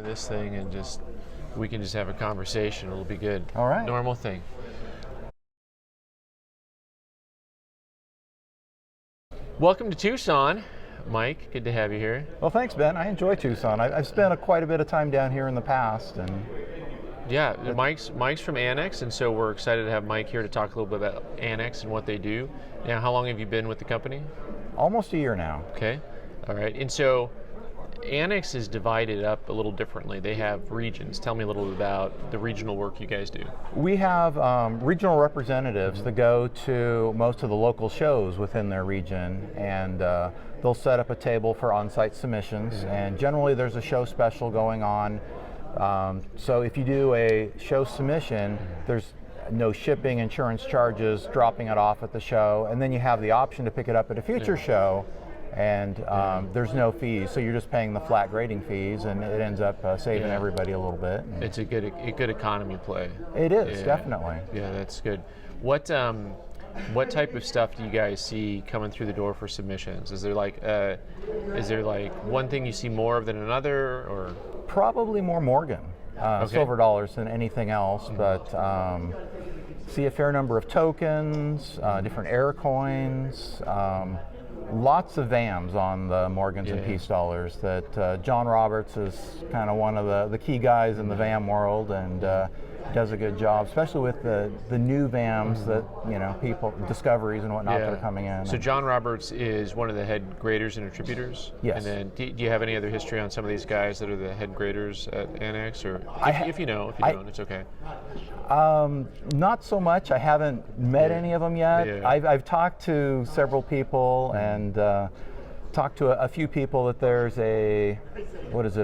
this thing and we can just have a conversation. It'll be good. All right. Normal thing. Welcome to Tucson, Mike. Good to have you here. Well, thanks, Ben. I enjoy Tucson. I've spent quite a bit of time down here in the past, and yeah, Mike's from Annex, and so we're excited to have Mike here to talk a little bit about Annex and what they do. Now, how long have you been with the company? almost a year now. Okay. All right. And so Annex is divided up a little differently. They have regions. Tell me a little bit about the regional work you guys do. We have regional representatives that go to most of the local shows within their region, and they'll set up a table for on-site submissions, and generally there's a show special going on. So if you do a show submission, there's no shipping, insurance charges, dropping it off at the show, and then you have the option to pick it up at a future show, and there's no fees, so you're just paying the flat grading fees, and it ends up saving everybody a little bit. It's a good economy play. It is, definitely. Yeah, that's good. What type of stuff do you guys see coming through the door for submissions? Is there like one thing you see more of than another, or? Probably more Morgan, silver dollars than anything else, but see a fair number of tokens, different air coins, lots of VAMs on the Morgans and Peace dollars. That John Roberts is kind of one of the key guys in the VAM world, and does a good job, especially with the new VAMs that, you know, people, discoveries and whatnot that are coming in. So John Roberts is one of the head graders and attributors? Yes. And then do you have any other history on some of these guys that are the head graders at Annex? Or if you know, if you don't, it's okay. Not so much. I haven't met any of them yet. Yeah. I've talked to several people, and talked to a few people that there's a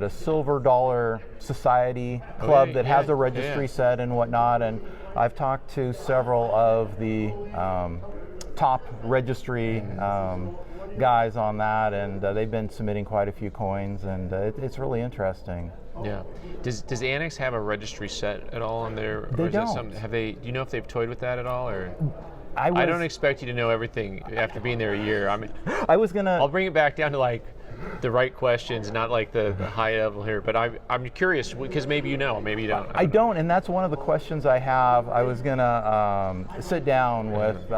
silver dollar society club that has a registry set and whatnot, and I've talked to several of the top registry guys on that, and they've been submitting quite a few coins, and it's really interesting. Yeah. Does Annex have a registry set at all on there? They don't. Do you know if they've toyed with that at all, or? I don't expect you to know everything after being there a year. I'll bring it back down to like the right questions, not like the high level here. But I'm curious because maybe you know, maybe you don't. I don't, and that's one of the questions I have. I was gonna sit down with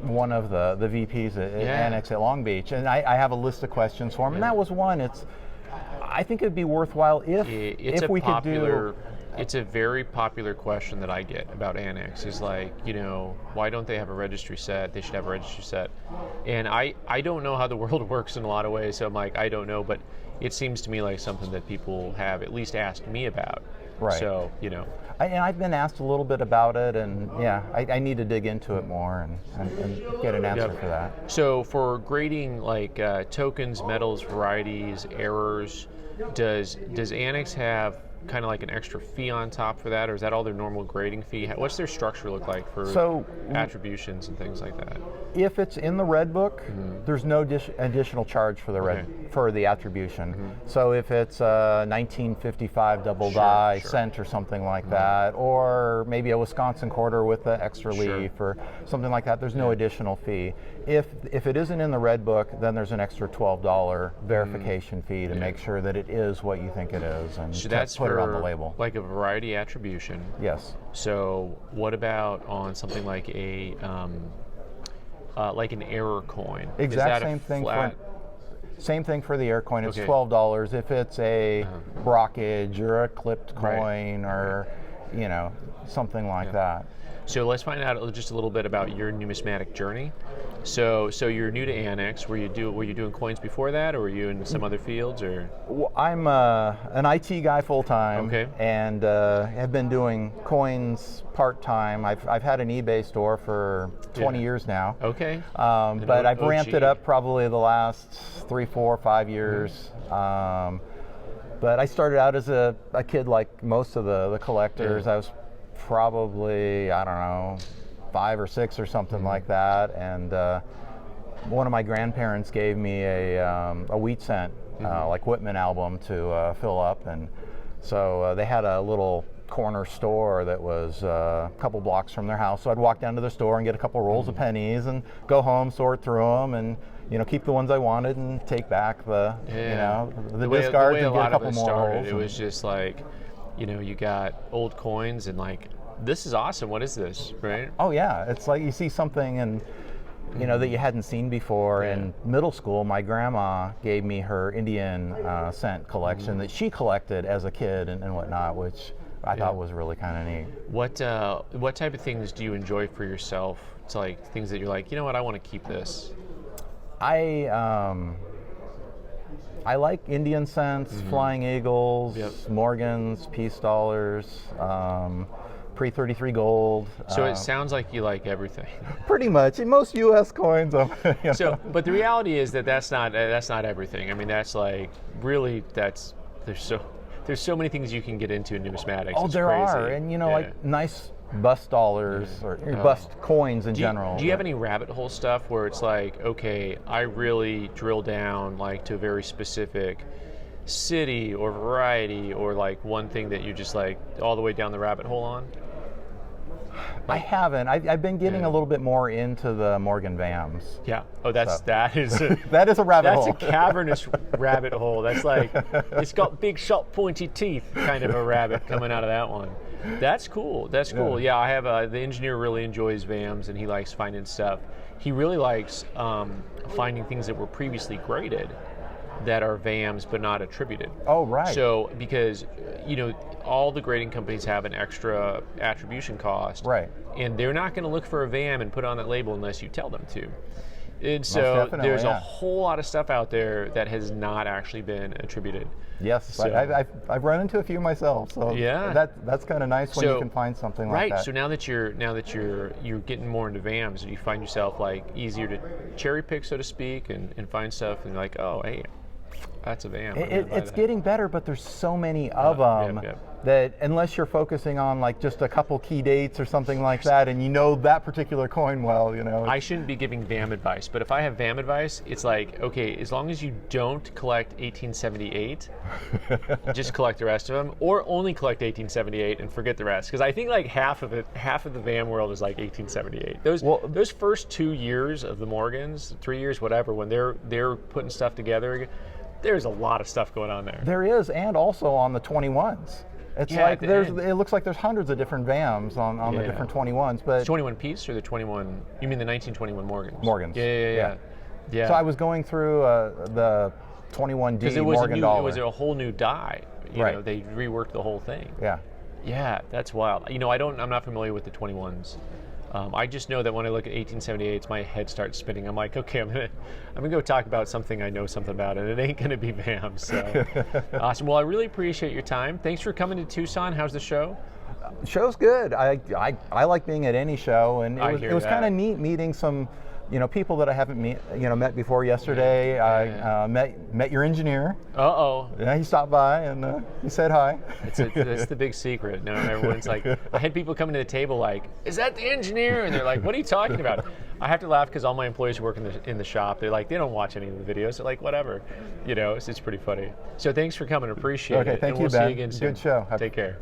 one of the VPs at Annex at Long Beach, and I have a list of questions for him, and that was one. I think it'd be worthwhile if we could do. It's a very popular question that I get about Annex is like, you know, why don't they have a registry set? They should have a registry set. And I don't know how the world works in a lot of ways, so I'm like, I don't know, but it seems to me like something that people have at least asked me about. Right. So, you know. I've been asked a little bit about it, and I need to dig into it more and get an answer for that. So for grading like tokens, metals, varieties, errors, does Annex have kind of like an extra fee on top for that, or is that all their normal grading fee? What's their structure look like for attributions and things like that? If it's in the red book, there's no additional charge for the attribution. So if it's a 1955 double die cent or something like that, or maybe a Wisconsin quarter with the extra leaf or something like that, there's no additional fee. If it isn't in the red book, then there's an extra $12 verification fee to make sure that it is what you think it is, and so that's put it on the label. Like a variety attribution. Yes. So what about on something like a like an error coin? Exact same thing. Same thing for the air coin. It's $12 if it's a brockage or a clipped coin or you know, something like that. So let's find out just a little bit about your numismatic journey. So you're new to Annex. Were you doing coins before that, or were you in some other fields, or? Well, I'm an IT guy full time, and have been doing coins part time. I've had an eBay store for 20 years now. Okay. But I've ramped it up probably the last 3, 4, 5 years. But I started out as a kid like most of the collectors. I was probably, I don't know, 5 or 6 or something like that, and one of my grandparents gave me a wheat cent like Whitman album to fill up, and so they had a little corner store that was a couple blocks from their house. So I'd walk down to the store and get a couple rolls of pennies and go home, sort through them, and keep the ones I wanted and take back the the discards and get a couple more rolls. It was just like, you got old coins and like, this is awesome. What is this, right? Oh yeah, it's like you see something and that you hadn't seen before. Yeah. In middle school, my grandma gave me her Indian cent collection that she collected as a kid and whatnot, which I thought was really kind of neat. What type of things do you enjoy for yourself? It's like things that you're like, you know what, I want to keep this. I like Indian cents, flying eagles, Morgans, peace dollars, pre-33 gold. So it sounds like you like everything. Pretty much. In most U.S. coins. So, but the reality is that that's not everything. I mean, that's like really there's so many things you can get into in numismatics. Oh, it's there crazy. are, and like nice bust dollars or bust coins in general. Do you have any rabbit hole stuff where it's like, okay, I really drill down like to a very specific city or variety or like one thing that you just like all the way down the rabbit hole on? I haven't. I've been getting a little bit more into the Morgan VAMs. Yeah. Oh, that is that is a rabbit hole. That's a cavernous rabbit hole. That's like, it's got big, sharp, pointy teeth, kind of a rabbit coming out of that one. That's cool. That's cool. Yeah, I have the engineer really enjoys VAMs and he likes finding stuff. He really likes finding things that were previously graded that are VAMs but not attributed. Oh, right. So because all the grading companies have an extra attribution cost, right? And they're not going to look for a VAM and put on that label unless you tell them to. And so there's a whole lot of stuff out there that has not actually been attributed. Yes, so, I've run into a few myself. So that's kind of nice when you can find something like that. Right. So now that you're getting more into VAMs, you find yourself like easier to cherry pick, so to speak, and find stuff and like, oh, hey, that's a VAM. It's getting better, but there's so many of them that unless you're focusing on like just a couple key dates or something like that, and that particular coin well, I shouldn't be giving VAM advice, but if I have VAM advice, it's like, okay, as long as you don't collect 1878, just collect the rest of them, or only collect 1878 and forget the rest, because I think like half of the VAM world is like 1878. Those first 2 years of the Morgans, 3 years, whatever, when they're putting stuff together, there's a lot of stuff going on there. There is, and also on the 21s. It's like it looks like there's hundreds of different VAMs on the different 21s. But 21 piece or the 21? You mean the 1921 Morgans? Morgans. Yeah. So I was going through the 21D Morgan dollar. It was a whole new die. Right. They reworked the whole thing. Yeah. Yeah, that's wild. I'm not familiar with the 21s. I just know that when I look at 1878s, my head starts spinning. I'm like, okay, I'm gonna go talk about something I know something about, and it ain't gonna be VAM. So awesome. Well, I really appreciate your time. Thanks for coming to Tucson. How's the show? Show's good. I like being at any show, and it was kind of neat meeting some people that I haven't met before yesterday. I met your engineer. Yeah, he stopped by and he said hi. That's the big secret. No, everyone's like, I had people coming to the table like, is that the engineer? And they're like, what are you talking about? I have to laugh because all my employees who work in the shop, they're like, they don't watch any of the videos. They're like, whatever. It's pretty funny. So thanks for coming. Appreciate it. Okay, thank you, we'll Ben. See you again soon. Good show. Take care.